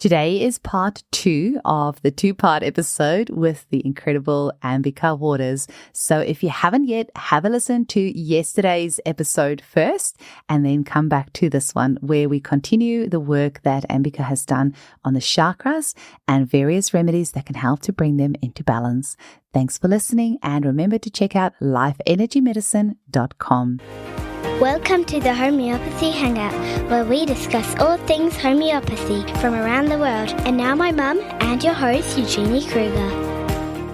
Today is part 2 of the 2-part episode with the incredible Ambika Wauters. So if you haven't yet, have a listen to yesterday's episode first and then come back to this one where we continue the work that Ambika has done on the chakras and various remedies that can help to bring them into balance. Thanks for listening, and remember to check out lifeenergymedicine.com. Welcome to the Homeopathy Hangout, where we discuss all things homeopathy from around the world. And now my mum and your host, Eugenie Kruger.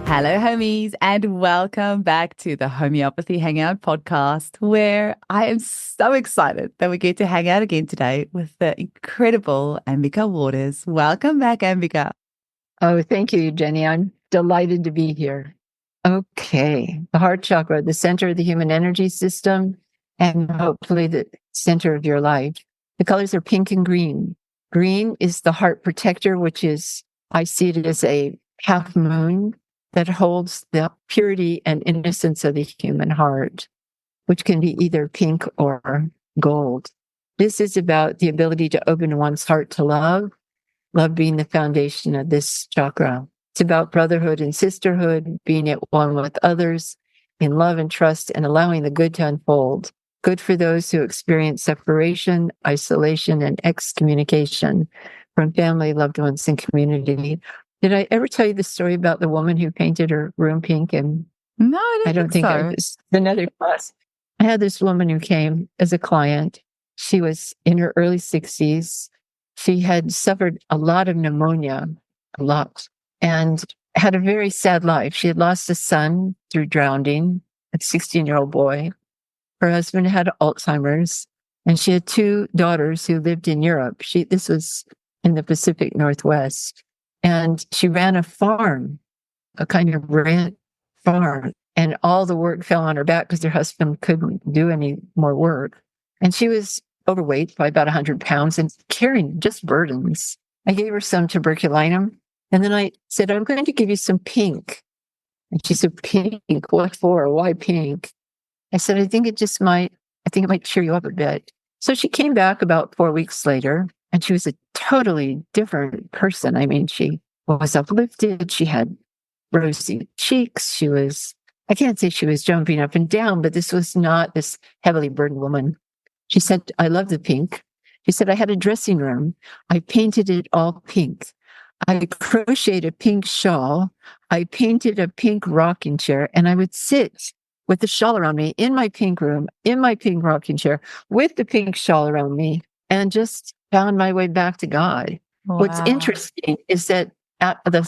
Hello, homies, and welcome back to the Homeopathy Hangout podcast, where I am so excited that we get to hang out again today with the incredible Ambika Wauters. Welcome back, Ambika. Oh, thank you, Eugenie. I'm delighted to be here. Okay, the heart chakra, the center of the human energy system, and hopefully the center of your life. The colors are pink and green. Green is the heart protector, which is, I see it as a half moon that holds the purity and innocence of the human heart, which can be either pink or gold. This is about the ability to open one's heart to love, love being the foundation of this chakra. It's about brotherhood and sisterhood, being at one with others in love and trust, and allowing the good to unfold. Good for those who experience separation, isolation, and excommunication from family, loved ones, and community. Did I ever tell you the story about the woman who painted her room pink? And No, I don't think so. it was another class. I had this woman who came as a client. She was in her early 60s. She had suffered a lot of pneumonia, and had a very sad life. She had lost a son through drowning, a 16-year-old boy. Her husband had Alzheimer's, and she had 2 daughters who lived in Europe. This was in the Pacific Northwest. And she ran a farm, a kind of ranch farm, and all the work fell on her back because her husband couldn't do any more work. And she was overweight by about 100 pounds and carrying just burdens. I gave her some tuberculinum, and then I said, I'm going to give you some pink. And she said, pink? What for? Why pink? I said, I think it might cheer you up a bit. So she came back about 4 weeks later, and she was a totally different person. I mean, she was uplifted. She had rosy cheeks. I can't say she was jumping up and down, but this was not this heavily burdened woman. She said, I love the pink. She said, I had a dressing room. I painted it all pink. I crocheted a pink shawl. I painted a pink rocking chair, and I would sit with the shawl around me in my pink room, in my pink rocking chair, with the pink shawl around me, and just found my way back to God. Wow. What's interesting is that at the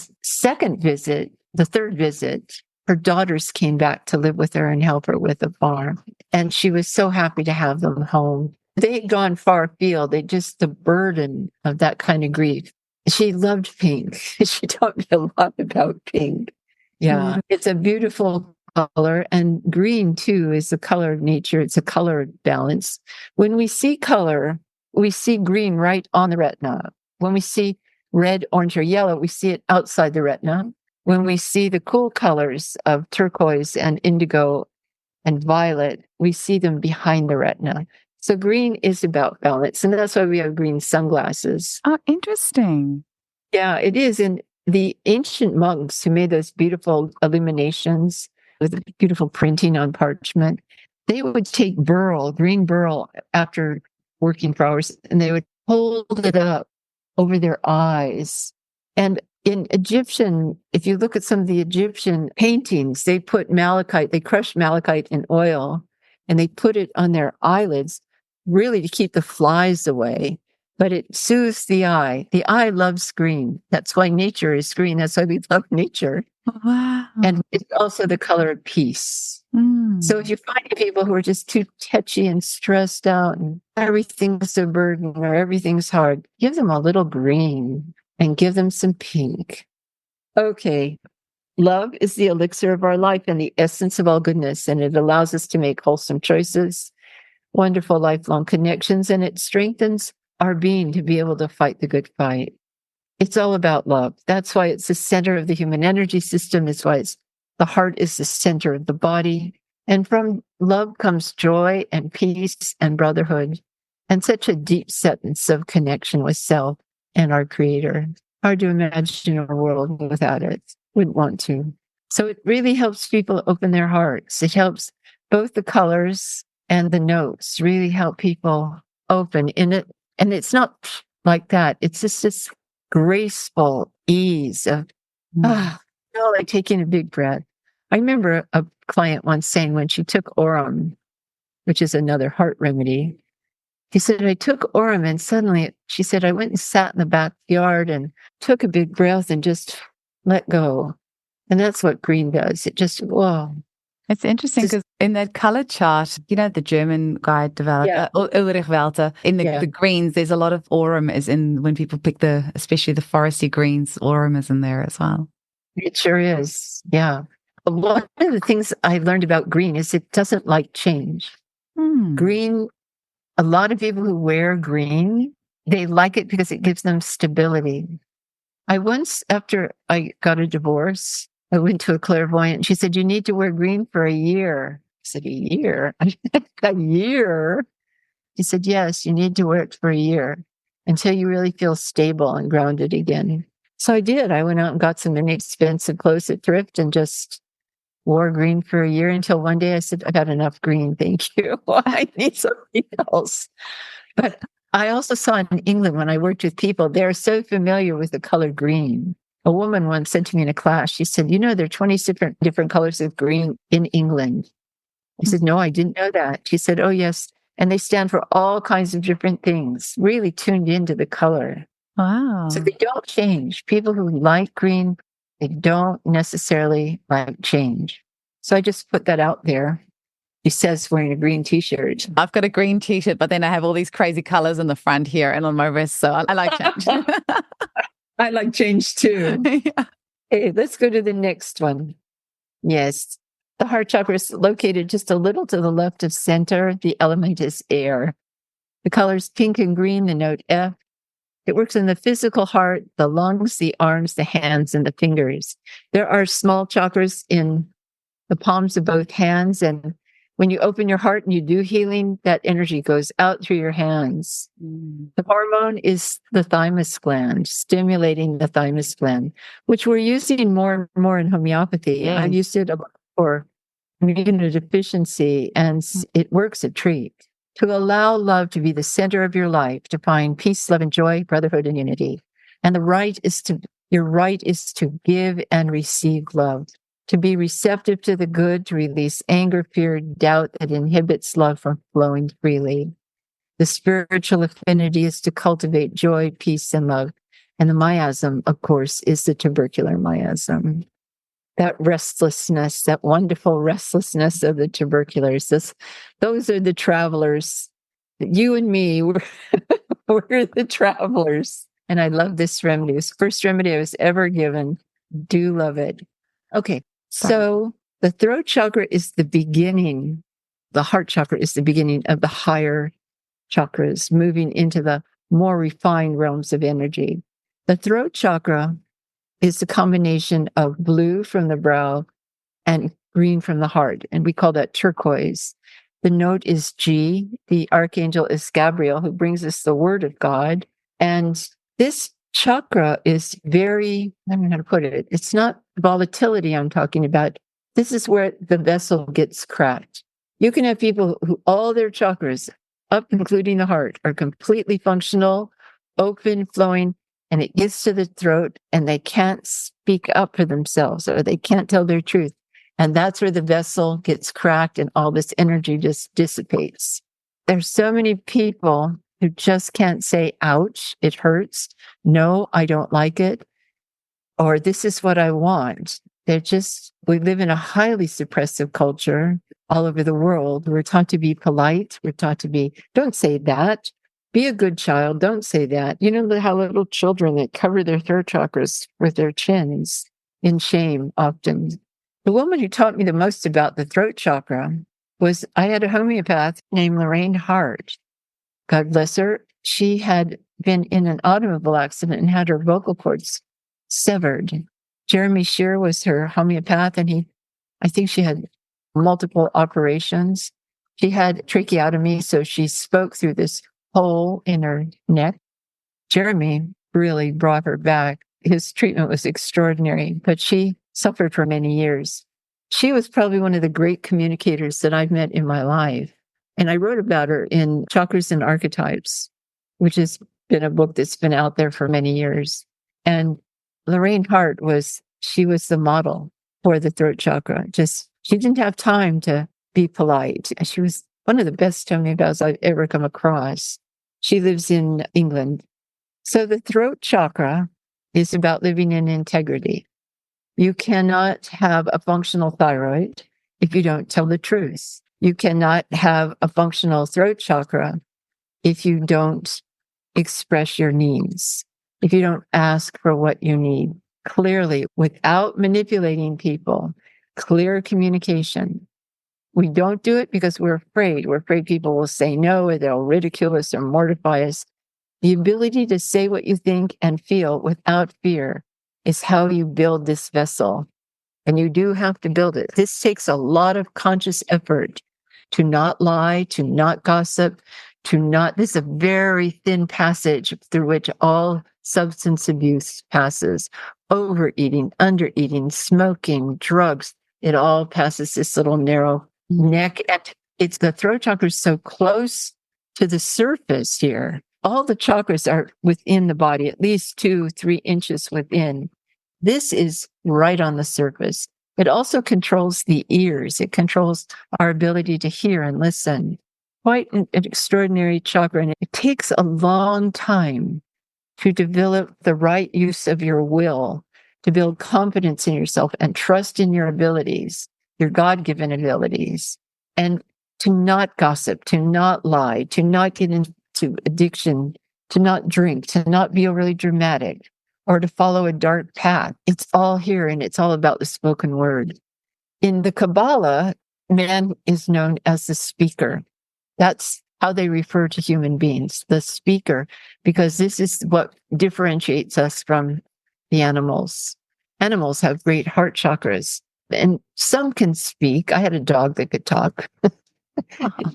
third visit, her daughters came back to live with her and help her with the farm. And she was so happy to have them home. They had gone far afield. The burden of that kind of grief. She loved pink. She taught me a lot about pink. Yeah, it's a beautiful color, and green too is the color of nature. It's a color balance. When we see color, we see green right on the retina. When we see red, orange, or yellow, we see it outside the retina. When we see the cool colors of turquoise and indigo and violet, we see them behind the retina. So green is about balance, and that's why we have green sunglasses. Oh, interesting. Yeah, it is. And the ancient monks who made those beautiful illuminations with beautiful printing on parchment, they would take green burl, after working for hours, and they would hold it up over their eyes. And in Egyptian, if you look at some of the Egyptian paintings, they put malachite, they crushed malachite in oil, and they put it on their eyelids, really to keep the flies away. But it soothes the eye. The eye loves green. That's why nature is green. That's why we love nature. Wow. And it's also the color of peace. So if you find people who are just too touchy and stressed out and everything's a burden or everything's hard, give them a little green and give them some pink. Okay. Love is the elixir of our life and the essence of all goodness, and it allows us to make wholesome choices, wonderful lifelong connections, and it strengthens our being to be able to fight the good fight. It's all about love. That's why it's the center of the human energy system. It's why the heart is the center of the body. And from love comes joy and peace and brotherhood and such a deep sense of connection with self. and our creator. Hard to imagine a world without it. Wouldn't want to. So it really helps people open their hearts. It helps both the colors and the notes really help people open in it. And it's not like that. It's just this graceful ease of, like taking a big breath. I remember a client once saying when she took Aurum, which is another heart remedy, he said, I took Aurum and suddenly, she said, I went and sat in the backyard and took a big breath and just let go. And that's what green does. It just, whoa. It's interesting because in that color chart, the German guy developed, Ulrich Welter, in the greens, there's a lot of aurum is in when people pick especially the foresty greens, aurum is in there as well. It sure is. Yeah. One of the things I learned about green is it doesn't like change. Green, a lot of people who wear green, they like it because it gives them stability. I once, after I got a divorce, I went to a clairvoyant and she said, you need to wear green for a year. I said, a year? A year? She said, yes, you need to wear it for a year until you really feel stable and grounded again. So I did. I went out and got some inexpensive clothes at thrift and just wore green for a year until one day I said, I've had enough green. Thank you. I need something else. But I also saw in England when I worked with people, they're so familiar with the color green. A woman once said to me in a class, she said, there are 20 different colors of green in England. I said, no, I didn't know that. She said, oh, yes. And they stand for all kinds of different things, really tuned into the color. Wow. So they don't change. People who like green, they don't necessarily like change. So I just put that out there. He says wearing a green t-shirt. I've got a green t-shirt, but then I have all these crazy colors in the front here and on my wrist. So I like change. I like change too. Yeah. Okay, let's go to the next one. Yes. The heart chakra is located just a little to the left of center. The element is air. The colors pink and green, the note F. It works in the physical heart, the lungs, the arms, the hands, and the fingers. There are small chakras in the palms of both hands. And when you open your heart and you do healing, that energy goes out through your hands. The hormone is the thymus gland, stimulating the thymus gland, which we're using more and more in homeopathy. Yes. I've used it for immunodeficiency, and it works a treat. To allow love to be the center of your life, to find peace, love, and joy, brotherhood, and unity. And your right is to give and receive love, to be receptive to the good, to release anger, fear, doubt that inhibits love from flowing freely. The spiritual affinity is to cultivate joy, peace, and love. And the miasm, of course, is the tubercular miasm. That restlessness, that wonderful restlessness of the tuberculars. Those are the travelers. You and me, we're the travelers. And I love this remedy. It was the first remedy I was ever given. Do love it. Okay, so the throat chakra is the beginning. The heart chakra is the beginning of the higher chakras, moving into the more refined realms of energy. The throat chakra is the combination of blue from the brow and green from the heart. And we call that turquoise. The note is G. The archangel is Gabriel, who brings us the word of God. And this chakra is very, I don't know how to put it. It's not volatility I'm talking about. This is where the vessel gets cracked. You can have people who all their chakras, up including the heart, are completely functional, open, flowing, and it gets to the throat and they can't speak up for themselves or they can't tell their truth. And that's where the vessel gets cracked and all this energy just dissipates. There's so many people who just can't say, ouch, it hurts. No, I don't like it. Or this is what I want. We live in a highly suppressive culture all over the world. We're taught to be polite. We're taught to be, don't say that. Be a good child. Don't say that. You know how little children that cover their throat chakras with their chins in shame often. The woman who taught me the most about the throat chakra I had a homeopath named Lorraine Hart. God bless her. She had been in an automobile accident and had her vocal cords severed. Jeremy Shear was her homeopath, and I think she had multiple operations. She had tracheotomy, so she spoke through this hole in her neck. Jeremy really brought her back. His treatment was extraordinary, but she suffered for many years. She was probably one of the great communicators that I've met in my life. And I wrote about her in Chakras and Archetypes, which has been a book that's been out there for many years. And Lorraine Hart she was the model for the throat chakra. She didn't have time to be polite. She was one of the best homeopaths I've ever come across. She lives in England. So the throat chakra is about living in integrity. You cannot have a functional thyroid if you don't tell the truth. You cannot have a functional throat chakra if you don't express your needs, if you don't ask for what you need clearly without manipulating people, clear communication. We don't do it because we're afraid. We're afraid people will say no, or they'll ridicule us or mortify us. The ability to say what you think and feel without fear is how you build this vessel. And you do have to build it. This takes a lot of conscious effort to not lie, to not gossip, this is a very thin passage through which all substance abuse passes. Overeating, undereating, smoking, drugs, it all passes this little narrow neck. And it's the throat chakra is so close to the surface here. All the chakras are within the body, at least 2-3 inches within. This is right on the surface. It also controls the ears. It controls our ability to hear and listen. Quite an extraordinary chakra. And it takes a long time to develop the right use of your will, to build confidence in yourself and trust in your abilities, your God-given abilities, and to not gossip, to not lie, to not get into addiction, to not drink, to not be overly dramatic, or to follow a dark path. It's all here, and it's all about the spoken word. In the Kabbalah, man is known as the speaker. That's how they refer to human beings, the speaker, because this is what differentiates us from the animals. Animals have great heart chakras, and some can speak. I had a dog that could talk.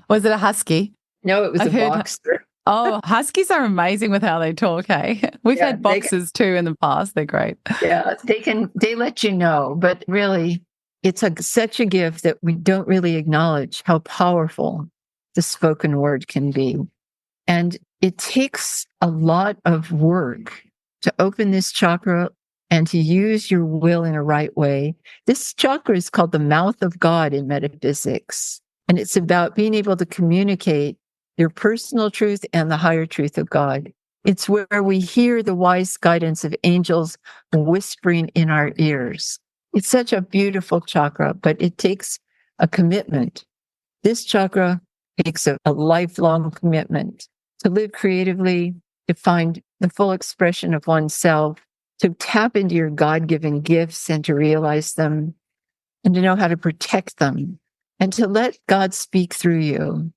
Was it a husky? No, it was I've a heard- boxer. Oh, huskies are amazing with how they talk, hey? We've had boxers too in the past. They're great. Yeah, they let you know, but really, it's such a gift that we don't really acknowledge how powerful the spoken word can be. And it takes a lot of work to open this chakra and to use your will in a right way. This chakra is called the mouth of God in metaphysics. And it's about being able to communicate your personal truth and the higher truth of God. It's where we hear the wise guidance of angels whispering in our ears. It's such a beautiful chakra, but it takes a commitment. This chakra takes a lifelong commitment to live creatively, to find the full expression of oneself, to tap into your God-given gifts and to realize them, and to know how to protect them, and to let God speak through you,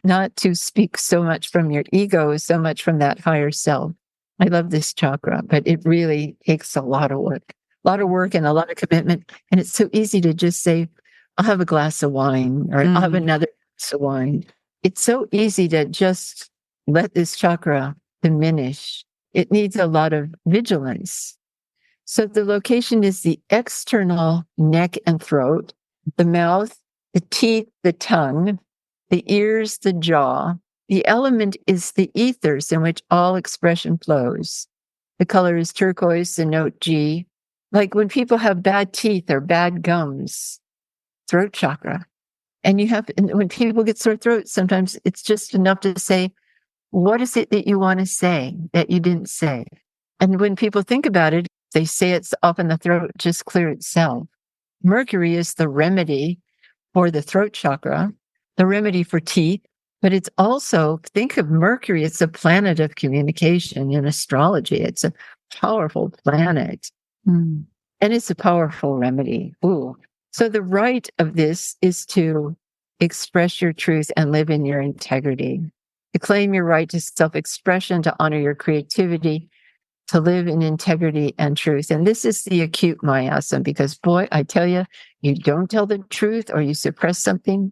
not to speak so much from your ego, so much from that higher self. I love this chakra, but it really takes a lot of work and a lot of commitment. And it's so easy to just say, I'll have a glass of wine, or I'll have another glass of wine. It's so easy to just let this chakra diminish. It needs a lot of vigilance. So the location is the external neck and throat, the mouth, the teeth, the tongue, the ears, the jaw. The element is the ethers in which all expression flows. The color is turquoise, the note G. Like when people have bad teeth or bad gums, throat chakra. And when people get sore throat, sometimes it's just enough to say, what is it that you want to say that you didn't say? And when people think about it, they say it's often the throat just clear itself. Mercury is the remedy for the throat chakra, the remedy for teeth, but it's also, think of Mercury, it's a planet of communication in astrology. It's a powerful planet. And it's a powerful remedy. Ooh. So the right of this is to express your truth and live in your integrity, to claim your right to self-expression, to honor your creativity, to live in integrity and truth. And this is the acute miasm, because boy, I tell you, you don't tell the truth or you suppress something,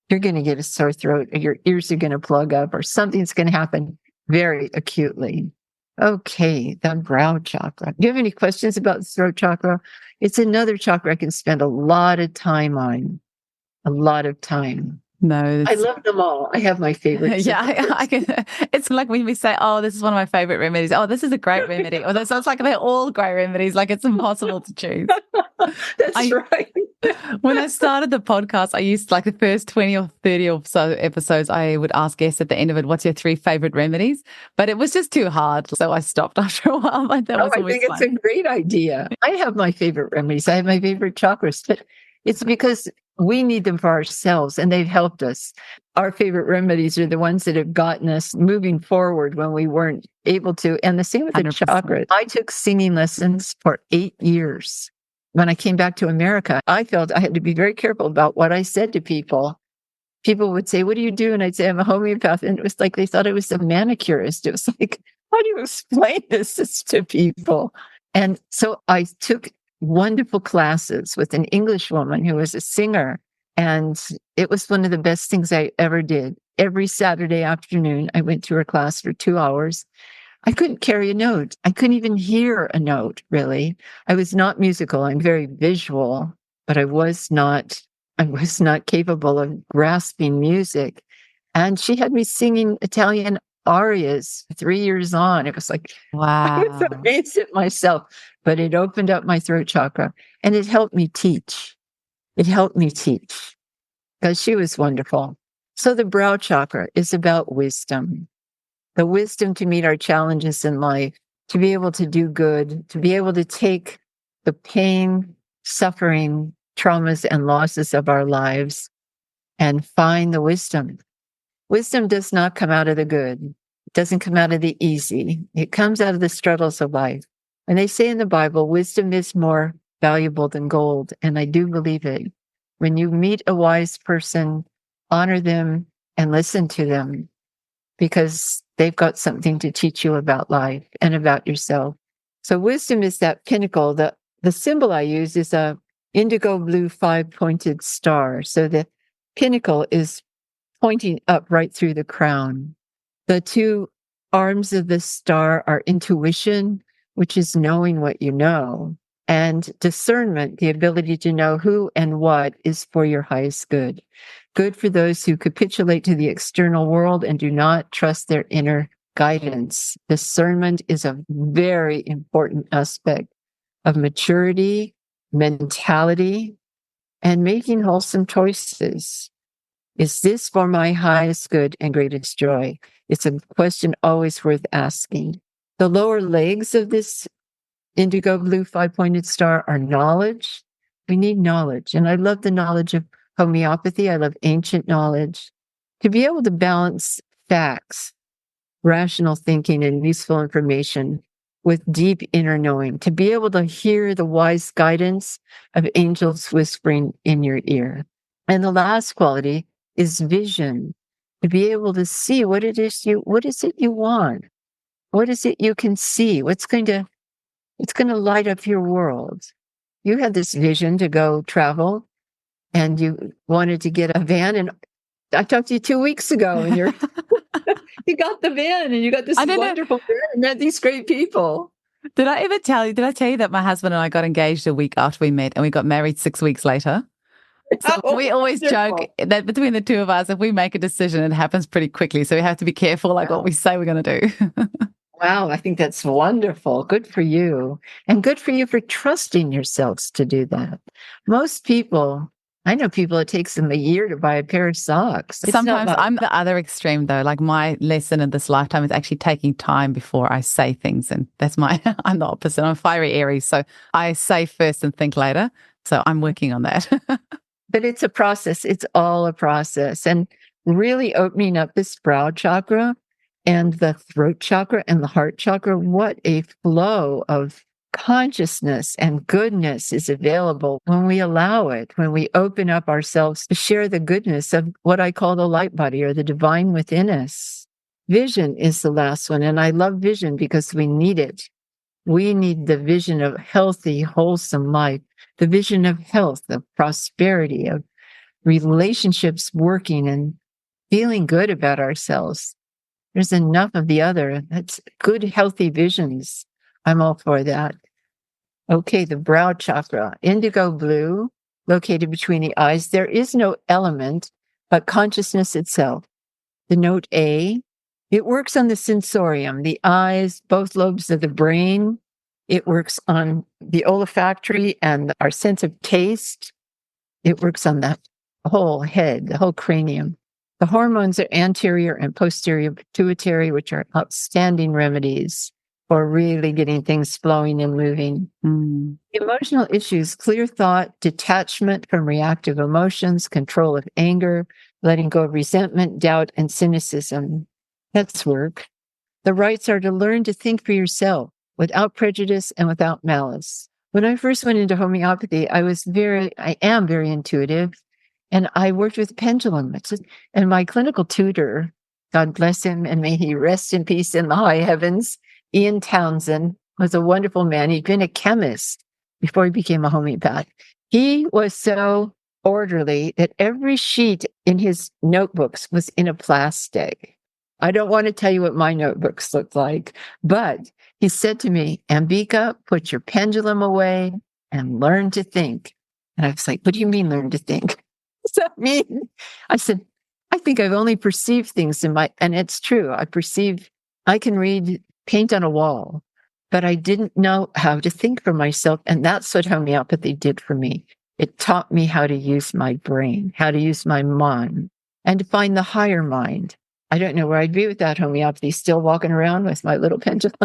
you're going to get a sore throat, or your ears are going to plug up, or something's going to happen very acutely. Okay, the brow chakra. Do you have any questions about the throat chakra? It's another chakra I can spend a lot of time on. A lot of time. No, I love them all. I have my favorites. yeah, I can. It's like when we say, "Oh, this is one of my favorite remedies." Oh, this is a great remedy. Or that sounds like they're all great remedies. Like it's impossible to choose. That's right. When I started the podcast, I used like the first 20 or 30 or so episodes, I would ask guests at the end of it, "What's your 3 favorite remedies?" But it was just too hard, so I stopped after a while. But that was I always think fun. it's a great idea. I have my favorite remedies. I have my favorite chakras, but it's because we need them for ourselves and they've helped us. Our favorite remedies are the ones that have gotten us moving forward when we weren't able to. And the same with the 100%. chakras. I took singing lessons for 8 years. When I came back to America, I felt I had to be very careful about what I said to people. People would say, "What do you do?" And I'd say, "I'm a homeopath." And it was like they thought I was a manicurist. It was like, how do you explain this to people? And so I took wonderful classes with an English woman who was a singer. And it was one of the best things I ever did. Every Saturday afternoon, I went to her class for 2 hours. I couldn't carry a note. I couldn't even hear a note, really. I was not musical. I'm very visual, but I was not capable of grasping music. And she had me singing Italian arias 3 years on. It was like, I was Wow. amazed at myself, but it opened up my throat chakra and it helped me teach. It helped me teach because she was wonderful. So the brow chakra is about wisdom, the wisdom to meet our challenges in life, to be able to do good, to be able to take the pain, suffering, traumas, and losses of our lives and find the wisdom. Wisdom does not come out of the good. It doesn't come out of the easy. It comes out of the struggles of life. And they say in the Bible, wisdom is more valuable than gold. And I do believe it. When you meet a wise person, honor them and listen to them because they've got something to teach you about life and about yourself. So wisdom is that pinnacle. The symbol I use is a indigo blue 5-pointed star. So the pinnacle is pointing up right through the crown. The 2 arms of the star are intuition, which is knowing what you know, and discernment, the ability to know who and what is for your highest good. Good for those who capitulate to the external world and do not trust their inner guidance. Discernment is a very important aspect of maturity, mentality, and making wholesome choices. Is this for my highest good and greatest joy? It's a question always worth asking. The lower legs of this indigo blue 5-pointed star are knowledge. We need knowledge. And I love the knowledge of homeopathy. I love ancient knowledge. To be able to balance facts, rational thinking, and useful information with deep inner knowing. To be able to hear the wise guidance of angels whispering in your ear. And the last quality is vision, to be able to see what it is what is it you want? What is it you can see? It's going to light up your world. You had this vision to go travel and you wanted to get a van. And I talked to you 2 weeks ago and you got the van and you got this wonderful van and met these great people. Did I tell you that my husband and I got engaged a week after we met and we got married 6 weeks later? So we always joke that between the 2 of us, if we make a decision, it happens pretty quickly. So we have to be careful, like what we say we're going to do. Wow, I think that's wonderful. Good for you. And good for you for trusting yourselves to do that. Most people, I know people, it takes them a year to buy a pair of socks. Sometimes I'm the other extreme, though. Like my lesson in this lifetime is actually taking time before I say things. And that's I'm the opposite. I'm fiery Aries. So I say first and think later. So I'm working on that. But it's a process. It's all a process. And really opening up this brow chakra and the throat chakra and the heart chakra, what a flow of consciousness and goodness is available when we allow it, when we open up ourselves to share the goodness of what I call the light body or the divine within us. Vision is the last one. And I love vision because we need it. We need the vision of healthy, wholesome life, the vision of health, of prosperity, of relationships working and feeling good about ourselves. There's enough of the other. That's good, healthy visions. I'm all for that. Okay, the brow chakra, indigo blue, located between the eyes. There is no element, but consciousness itself. The note A, it works on the sensorium, the eyes, both lobes of the brain. It works on the olfactory and our sense of taste. It works on the whole head, the whole cranium. The hormones are anterior and posterior pituitary, which are outstanding remedies for really getting things flowing and moving. Emotional issues, clear thought, detachment from reactive emotions, control of anger, letting go of resentment, doubt, and cynicism. That's work. The rights are to learn to think for yourself without prejudice and without malice. When I first went into homeopathy, I am very intuitive, and I worked with pendulum. And my clinical tutor, God bless him, and may he rest in peace in the high heavens, Ian Townsend, was a wonderful man. He'd been a chemist before he became a homeopath. He was so orderly that every sheet in his notebooks was in a plastic. I don't want to tell you what my notebooks looked like, but he said to me, Ambika, put your pendulum away and learn to think. And I was like, what do you mean learn to think? What does that mean? I said, I think I've only perceived things and it's true. I can read paint on a wall, but I didn't know how to think for myself. And that's what homeopathy did for me. It taught me how to use my brain, how to use my mind, and to find the higher mind. I don't know where I'd be without homeopathy, still walking around with my little pendulum.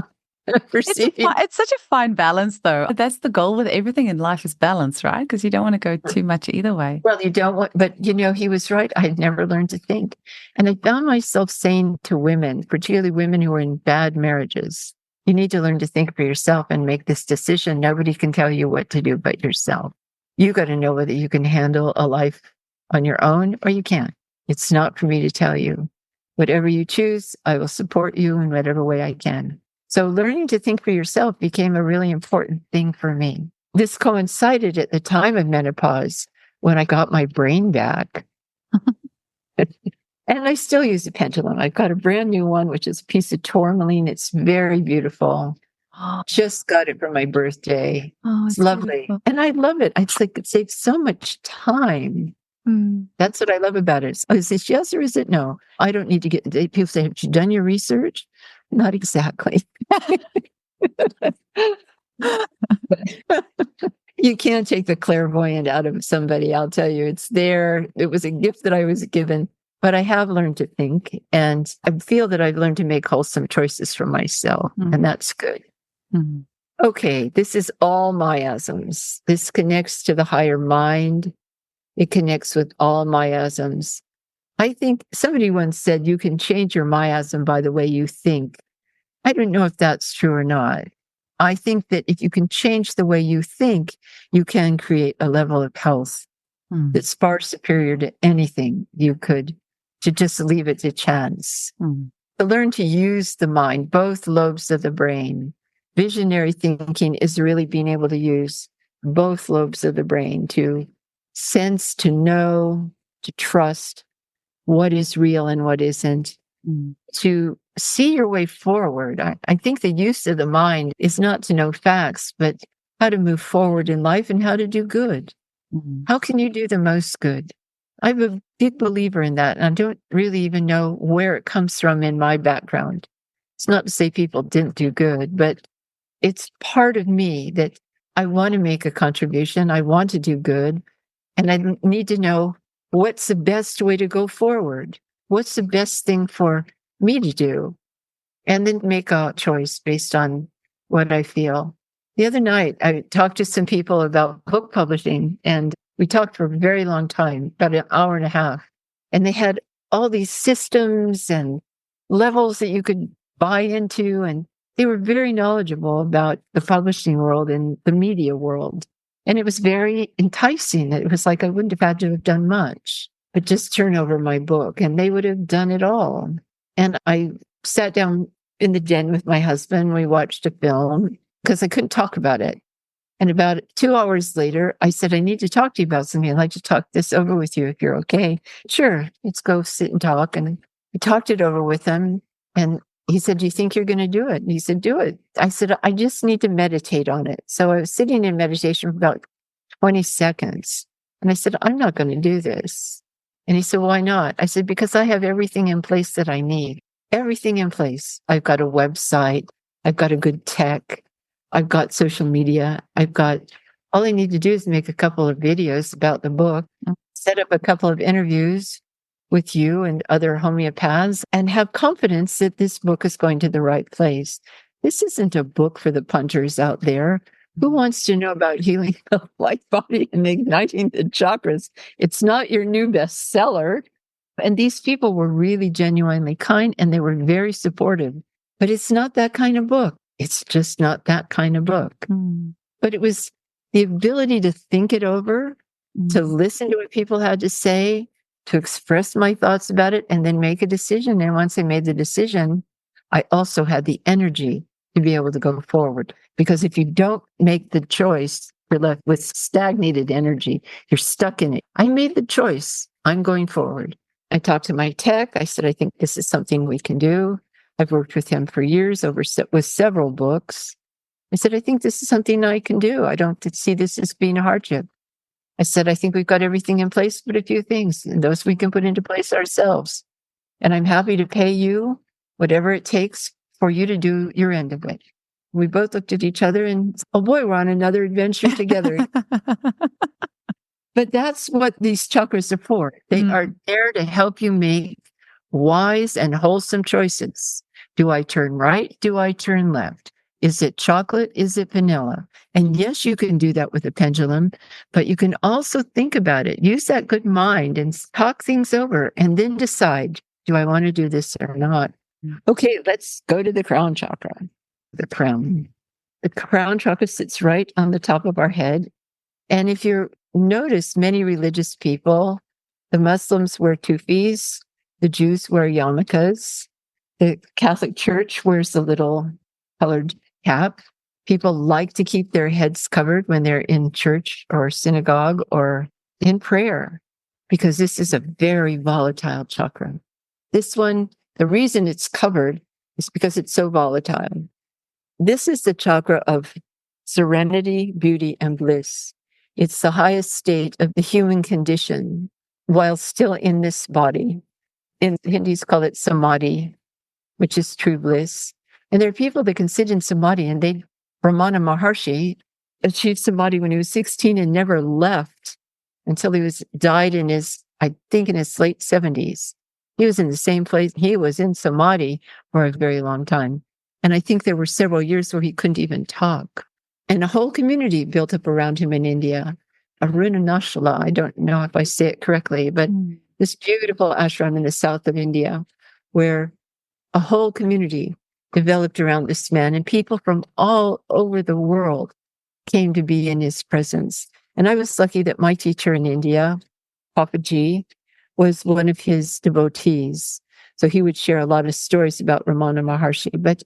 It's such a fine balance, though. That's the goal with everything in life is balance, right? Because you don't want to go too much either way. Well, you don't want, but he was right. I had never learned to think. And I found myself saying to women, particularly women who are in bad marriages, you need to learn to think for yourself and make this decision. Nobody can tell you what to do but yourself. You got to know whether you can handle a life on your own or you can't. It's not for me to tell you. Whatever you choose, I will support you in whatever way I can. So learning to think for yourself became a really important thing for me. This coincided at the time of menopause when I got my brain back. And I still use a pendulum. I've got a brand new one, which is a piece of tourmaline. It's very beautiful. Just got it for my birthday. It's lovely. Beautiful. And I love it. It's like it saves so much time. That's what I love about it. Is this yes or is it no? I don't need to get, people say, have you done your research? Not exactly. You can't take the clairvoyant out of somebody, I'll tell you. It's there. It was a gift that I was given, but I have learned to think, and I feel that I've learned to make wholesome choices for myself, and that's good. Okay, this is all miasms. This connects to the higher mind. It connects with all miasms. I think somebody once said you can change your miasm by the way you think. I don't know if that's true or not. I think that if you can change the way you think, you can create a level of health that's far superior to anything you could, to just leave it to chance. To learn to use the mind, both lobes of the brain. Visionary thinking is really being able to use both lobes of the brain to sense, to know, to trust what is real and what isn't, to see your way forward. I think the use of the mind is not to know facts, but how to move forward in life and how to do good. How can you do the most good? I'm a big believer in that. And I don't really even know where it comes from in my background. It's not to say people didn't do good, but it's part of me that I want to make a contribution. I want to do good. And I need to know what's the best way to go forward. What's the best thing for me to do? And then make a choice based on what I feel. The other night, I talked to some people about book publishing, and we talked for a very long time, about an hour and a half. And they had all these systems and levels that you could buy into, and they were very knowledgeable about the publishing world and the media world. And it was very enticing. It was like I wouldn't have had to have done much, but just turn over my book, and they would have done it all. And I sat down in the den with my husband. We watched a film because I couldn't talk about it. And about 2 hours later, I said, I need to talk to you about something. I'd like to talk this over with you if you're okay. Sure, let's go sit and talk. And we talked it over with him. And he said, do you think you're going to do it? And he said, do it. I said, I just need to meditate on it. So I was sitting in meditation for about 20 seconds. And I said, I'm not going to do this. And he said, why not? I said, because I have everything in place that I need. Everything in place. I've got a website. I've got a good tech. I've got social media. All I need to do is make a couple of videos about the book, set up a couple of interviews with you and other homeopaths, and have confidence that this book is going to the right place. This isn't a book for the punters out there. Who wants to know about healing the light body and igniting the chakras? It's not your new bestseller. And these people were really genuinely kind, and they were very supportive. But it's not that kind of book. It's just not that kind of book. But it was the ability to think it over, to listen to what people had to say, to express my thoughts about it, and then make a decision. And once I made the decision, I also had the energy to be able to go forward. Because if you don't make the choice, you're left with stagnated energy. You're stuck in it. I made the choice. I'm going forward. I talked to my tech. I said, I think this is something we can do. I've worked with him for years with several books. I said, I think this is something I can do. I don't see this as being a hardship. I said, I think we've got everything in place, but a few things, and those we can put into place ourselves. And I'm happy to pay you whatever it takes for you to do your end of it. We both looked at each other and, oh boy, we're on another adventure together. But that's what these chakras are for. They are there to help you make wise and wholesome choices. Do I turn right? Do I turn left? Is it chocolate? Is it vanilla? And yes, you can do that with a pendulum, but you can also think about it. Use that good mind and talk things over and then decide, do I want to do this or not? Okay, let's go to the crown chakra. The crown. The crown chakra sits right on the top of our head. And if you notice, many religious people, the Muslims wear tufis, the Jews wear yarmulkes, the Catholic Church wears the little colored cap. People like to keep their heads covered when they're in church or synagogue or in prayer, because this is a very volatile chakra. This one, the reason it's covered is because it's so volatile. This is the chakra of serenity, beauty, and bliss. It's the highest state of the human condition while still in this body. In Hindis call it samadhi, which is true bliss. And there are people that can sit in samadhi, and Ramana Maharshi achieved samadhi when he was 16 and never left until he died in his late 70s. He was in the same place. He was in samadhi for a very long time. And I think there were several years where he couldn't even talk. And a whole community built up around him in India. Arunachala, I don't know if I say it correctly, but this beautiful ashram in the south of India, where a whole community developed around this man, and people from all over the world came to be in his presence. And I was lucky that my teacher in India, Papaji, was one of his devotees. So he would share a lot of stories about Ramana Maharshi, but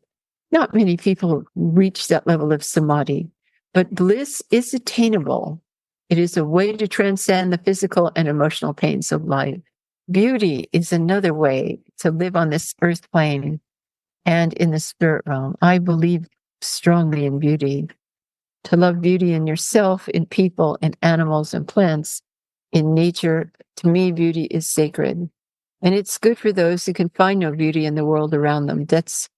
not many people reach that level of samadhi. But bliss is attainable. It is a way to transcend the physical and emotional pains of life. Beauty is another way to live on this earth plane and in the spirit realm. I believe strongly in beauty. To love beauty in yourself, in people, in animals and plants, in nature, to me, beauty is sacred. And it's good for those who can find no beauty in the world around them. That's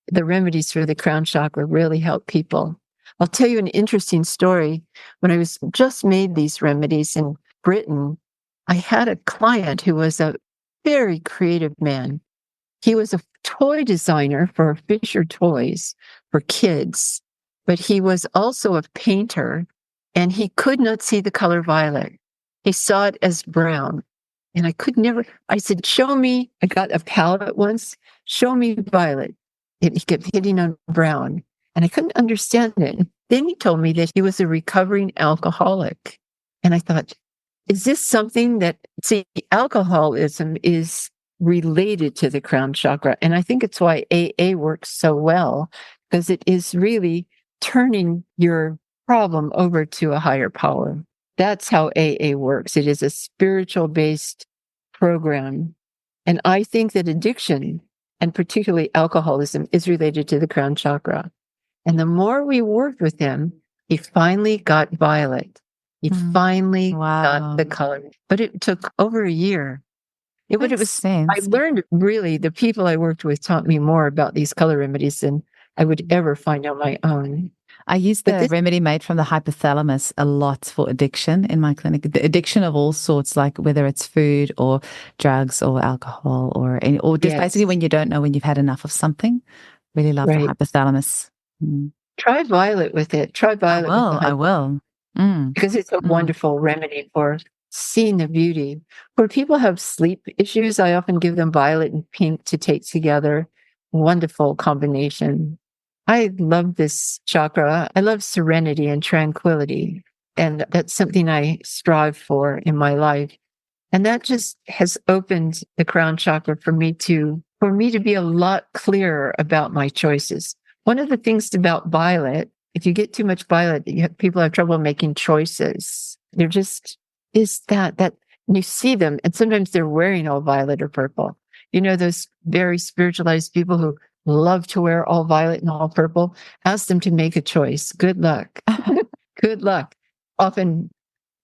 the remedies for the crown chakra really help people. I'll tell you an interesting story. When I was just made these remedies in Britain, I had a client who was a very creative man. He was a toy designer for Fisher Toys for kids, but he was also a painter, and he could not see the color violet. He saw it as brown. And I said, show me. I got a palette once. Show me violet. He kept hitting on brown, and I couldn't understand it. Then he told me that he was a recovering alcoholic. And I thought, is this something that, alcoholism is related to the crown chakra. And I think it's why AA works so well, because it is really turning your problem over to a higher power. That's how AA works. It is a spiritual based program. And I think that addiction and particularly alcoholism, is related to the crown chakra. And the more we worked with him, he finally got violet. He finally got the color. But it took over a year. I learned, really, the people I worked with taught me more about these color remedies than I would ever find on my own. I use the remedy made from the hypothalamus a lot for addiction in my clinic. The addiction of all sorts, like whether it's food or drugs or alcohol or just basically when you don't know when you've had enough of something. Really love the hypothalamus. Try violet with it. Try violet with the hypothalamus. I will. Because it's a wonderful remedy for seeing the beauty. When people have sleep issues, I often give them violet and pink to take together. Wonderful combination. I love this chakra. I love serenity and tranquility. And that's something I strive for in my life. And that just has opened the crown chakra for me to be a lot clearer about my choices. One of the things about violet, if you get too much violet, people have trouble making choices. There just is that you see them, and sometimes they're wearing all violet or purple. You know, those very spiritualized people who love to wear all violet and all purple. Ask them to make a choice. Good luck. Good luck. Often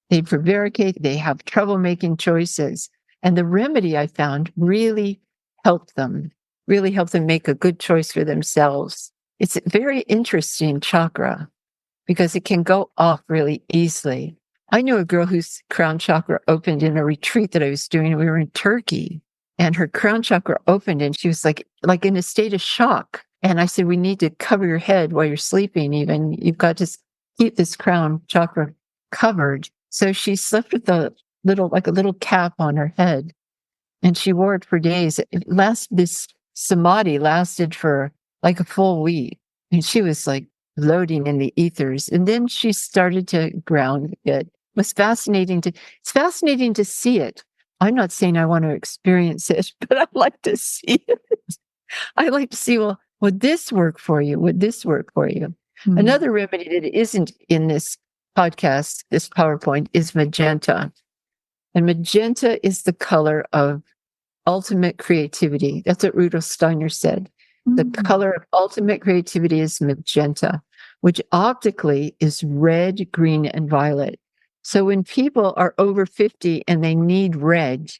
they prevaricate. They have trouble making choices. And the remedy I found really helped them make a good choice for themselves. It's a very interesting chakra because it can go off really easily. I knew a girl whose crown chakra opened in a retreat that I was doing. We were in Turkey, and her crown chakra opened, and she was like in a state of shock. And I said, we need to cover your head while you're sleeping. Even you've got to keep this crown chakra covered. So she slept with a little cap on her head, and she wore it for days. This samadhi lasted for like a full week, and she was like floating in the ethers. And then she started to ground it. It's fascinating to see it. I'm not saying I want to experience it, but I like to see it. I like to see, well, would this work for you? Would this work for you? Another remedy that isn't in this podcast, this PowerPoint, is magenta. And magenta is the color of ultimate creativity. That's what Rudolf Steiner said. The color of ultimate creativity is magenta, which optically is red, green, and violet. So when people are over 50 and they need red,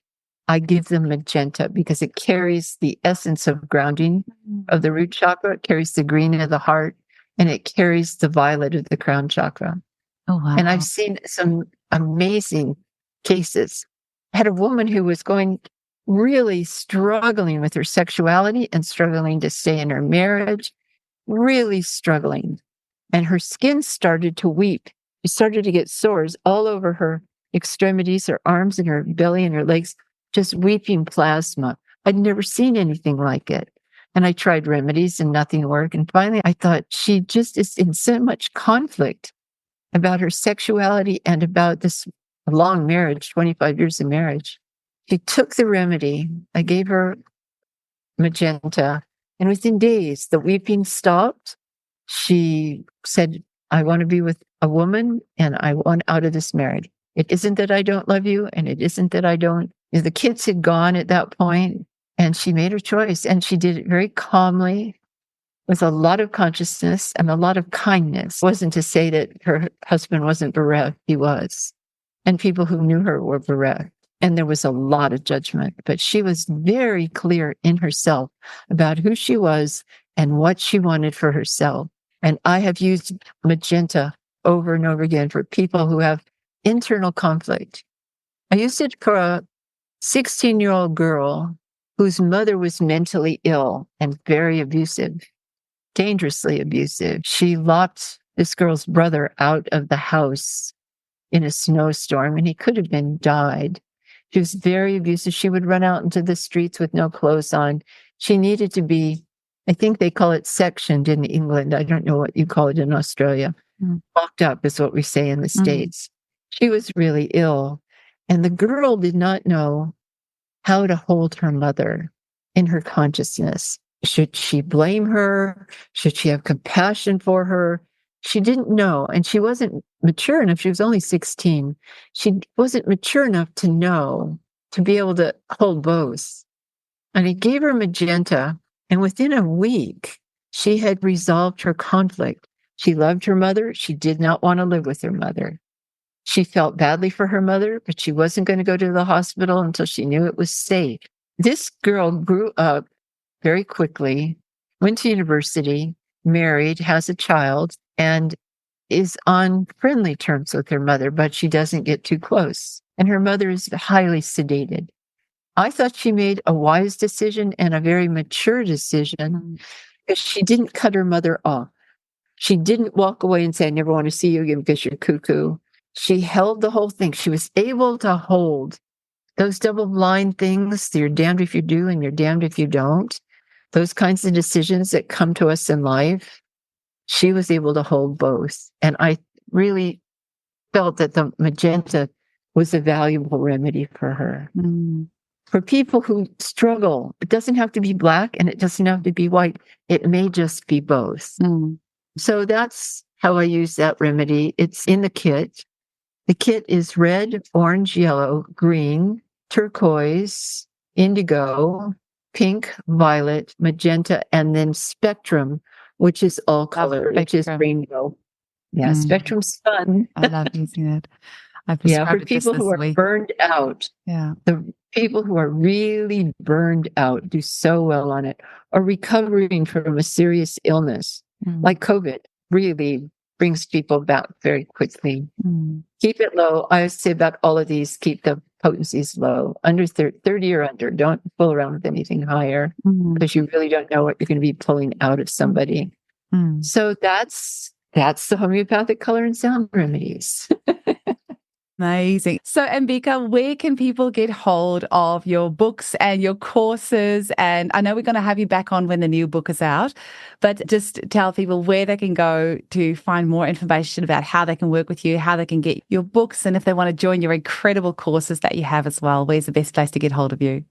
I give them magenta because it carries the essence of grounding of the root chakra. It carries the green of the heart, and it carries the violet of the crown chakra. Oh, wow. And I've seen some amazing cases. I had a woman who was really struggling with her sexuality and struggling to stay in her marriage, really struggling. And her skin started to weep. She started to get sores all over her extremities, her arms and her belly and her legs, just weeping plasma. I'd never seen anything like it. And I tried remedies and nothing worked. And finally, I thought she just is in so much conflict about her sexuality and about this long marriage, 25 years of marriage. She took the remedy. I gave her magenta. And within days, the weeping stopped. She said, I want to be with a woman and I want out of this marriage. It isn't that I don't love you, and it isn't that I don't. The kids had gone at that point, and she made her choice, and she did it very calmly with a lot of consciousness and a lot of kindness. It wasn't to say that her husband wasn't bereft. He was. And people who knew her were bereft. And there was a lot of judgment, but she was very clear in herself about who she was and what she wanted for herself. And I have used magenta over and over again for people who have internal conflict. I used it for a 16-year-old girl whose mother was mentally ill and very abusive, dangerously abusive. She locked this girl's brother out of the house in a snowstorm, and he could have been died. She was very abusive. She would run out into the streets with no clothes on. She needed to be, I think they call it sectioned in England. I don't know what you call it in Australia. Locked up is what we say in the States. She was really ill. And the girl did not know how to hold her mother in her consciousness. Should she blame her? Should she have compassion for her? She didn't know. And she wasn't mature enough. She was only 16. She wasn't mature enough to know, to be able to hold both. And he gave her magenta. And within a week, she had resolved her conflict. She loved her mother. She did not want to live with her mother. She felt badly for her mother, but she wasn't going to go to the hospital until she knew it was safe. This girl grew up very quickly, went to university, married, has a child, and is on friendly terms with her mother, but she doesn't get too close. And her mother is highly sedated. I thought she made a wise decision and a very mature decision because she didn't cut her mother off. She didn't walk away and say, I never want to see you again because you're cuckoo. She held the whole thing. She was able to hold those double blind things. You're damned if you do and you're damned if you don't. Those kinds of decisions that come to us in life. She was able to hold both. And I really felt that the magenta was a valuable remedy for her. For people who struggle, it doesn't have to be black and it doesn't have to be white. It may just be both. So that's how I use that remedy. It's in the kit. The kit is red, orange, yellow, green, turquoise, indigo, pink, violet, magenta, and then spectrum, which is all color, which is rainbow. Yeah, spectrum's fun. I love using it. I've Yeah, for prescribed it just people who this are week. burned out. Yeah. The people who are really burned out do so well on it, or recovering from a serious illness like COVID really brings people back very quickly. Keep it low. I would say about all of these, keep the potencies low, under 30 or under. Don't fool around with anything higher because you really don't know what you're going to be pulling out of somebody. So that's the homeopathic color and sound remedies. Amazing. So, Ambika, where can people get hold of your books and your courses? And I know we're going to have you back on when the new book is out, but just tell people where they can go to find more information about how they can work with you, how they can get your books, and if they want to join your incredible courses that you have as well. Where's the best place to get hold of you?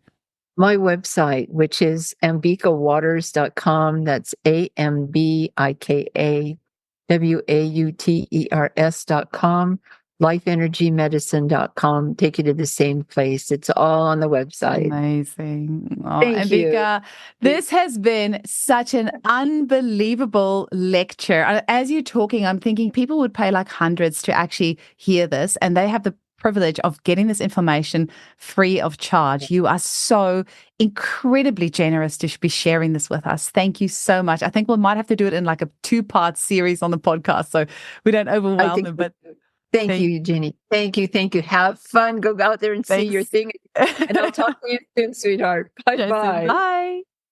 My website, which is ambikawauters.com. That's AmbikaWauters.com. lifeenergymedicine.com. Take you to the same place. It's all on the website. Amazing. Oh, Thank Ambika, you. this has been such an unbelievable lecture. As you're talking, I'm thinking people would pay like hundreds to actually hear this, and they have the privilege of getting this information free of charge. You are so incredibly generous to be sharing this with us. Thank you so much. I think we might have to do it in like a 2-part series on the podcast so we don't overwhelm them. But Thank you, Eugenie. Thank you. Have fun. Go out there and see your thing. And I'll talk to you soon, sweetheart. Bye-bye. Bye.